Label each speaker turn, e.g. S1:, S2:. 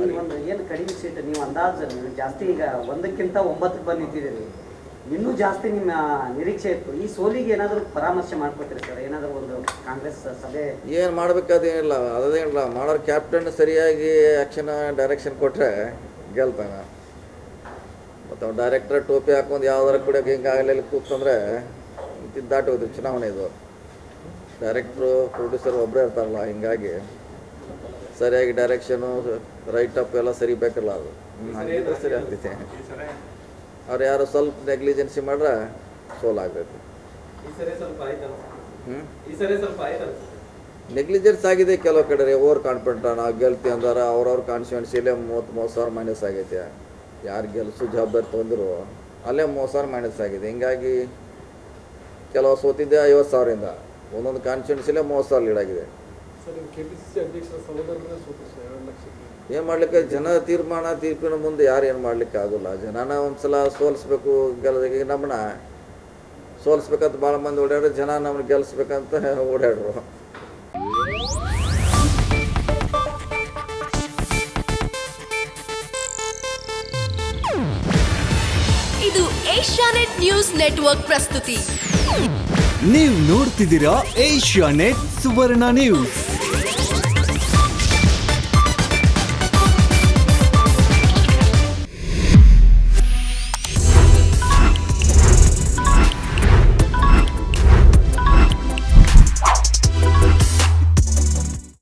S1: ಈ ಒಂದು ಏನು ಕಡಿಮೆ ಸೀಟ್ ನೀವು ಅಂದಾಜು ನೀವು ಜಾಸ್ತಿ ಈಗ 1ಕ್ಕಿಂತ 9ಕ್ಕೆ ಬಂದು ನಿಂತಿದ್ದೀರಿ, ಇನ್ನೂ ಜಾಸ್ತಿ ನಿಮ್ಮ ನಿರೀಕ್ಷೆ ಇತ್ತು. ಈ ಸೋಲಿಗೆ ಏನಾದರೂ ಪರಾಮರ್ಶೆ ಮಾಡ್ಕೊತೀರಿ ಸರ್? ಏನಾದರೂ ಒಂದು ಕಾಂಗ್ರೆಸ್ ಸಭೆ
S2: ಏನು ಮಾಡಬೇಕಾದೇನಿಲ್ಲ, ಅದೇನಿಲ್ಲ ಮಾಡೋರು ಕ್ಯಾಪ್ಟನ್ ಸರಿಯಾಗಿ ಆ್ಯಕ್ಷನ್ ಡೈರೆಕ್ಷನ್ ಕೊಟ್ಟರೆ ಗೆಲ್ತಾನೆ. ಮತ್ತು ಅವ್ನು ಡೈರೆಕ್ಟರ್ ಟೋಪಿ ಹಾಕೊಂಡು ಯಾವ್ದಾರ ಕುಡಿಯೋಕೆ ಹಿಂಗಾಗಲಿ ಕೂತ್ಕೊಂಡ್ರೆ ದಾಟಿ ಹೋಯ್ತು ಚುನಾವಣೆ. ಇದು ಡೈರೆಕ್ಟ್ರು ಪ್ರೊಡ್ಯೂಸರ್ ಒಬ್ಬರೇ ಇರ್ತಾರಲ್ಲ, ಹಿಂಗಾಗಿ ಸರಿಯಾಗಿ ಡೈರೆಕ್ಷನು ರೈಟ್ ಅಪ್ ಎಲ್ಲ ಸರಿ ಬೇಕಲ್ಲ, ಅದು ಹಂಗಿದ್ರೆ ಸರಿ ಆಗ್ತೈತೆ. ಅವ್ರು ಯಾರು ಸ್ವಲ್ಪ ನೆಗ್ಲಿಜೆನ್ಸಿ ಮಾಡ್ರೆ ಸೋಲಾಗ್ತೈತಿ. ನೆಗ್ಲಿಜೆನ್ಸ್ ಆಗಿದೆ ಕೆಲವು ಕಡೆ ರೀ. ಓವರ್ ಕಾನ್ಫಿಡೆಂಟ್ ನಾವು ಗೆಲ್ತೀವಿ ಅಂದ್ರೆ ಅವ್ರವ್ರ ಕಾನ್ಸ್ಟಿಟ್ಯೂನ್ಸಿಲೇ 30,000 ಮೈನಸ್ ಆಗೈತೆ. ಯಾರು ಗೆಲ್ಸು ಜವಾಬ್ದಾರಿ ತೊಗೊಂಡಿರು ಅಲ್ಲೇ 30,000 ಮೈನಸ್ ಆಗಿದೆ. ಹಿಂಗಾಗಿ ಕೆಲವು ಸೋತಿದ್ದೆ 50,000ರಿಂದ, ಒಂದೊಂದು ಕಾನ್ಸ್ಟಿಟ್ಯೂನ್ಸಿಲೇ 30,000 ಲೀಡ್ ಆಗಿದೆ. ಏನು ಮಾಡ್ಲಿಕ್ಕೆ ಜನ ತೀರ್ಪಿನ ಮುಂದೆ ಯಾರು ಏನು ಮಾಡ್ಲಿಕ್ಕೆ ಆಗೋಲ್ಲ. ಜನನ ಒಂದ್ಸಲ ಸೋಲಿಸ್ಬೇಕು, ಈಗ ನಮ್ಮನ್ನ ಸೋಲಿಸ್ಬೇಕಂತ ಭಾಳ ಮಂದಿ ಓಡಾಡ್ರು, ಜನ ನಮ್ಮನ್ನ ಗೆಲ್ಲಿಸ್ಬೇಕಂತ ಓಡಾಡ್ರು.
S3: ಇದು ಏಷ್ಯಾನೆಟ್ ನ್ಯೂಸ್ ನೆಟ್ವರ್ಕ್ ಪ್ರಸ್ತುತಿ.
S4: ನೀವು ನೋಡ್ತಿದ್ದೀರಾ ಏಷ್ಯಾನೆಟ್ ಸುವರ್ಣ ನ್ಯೂಸ್.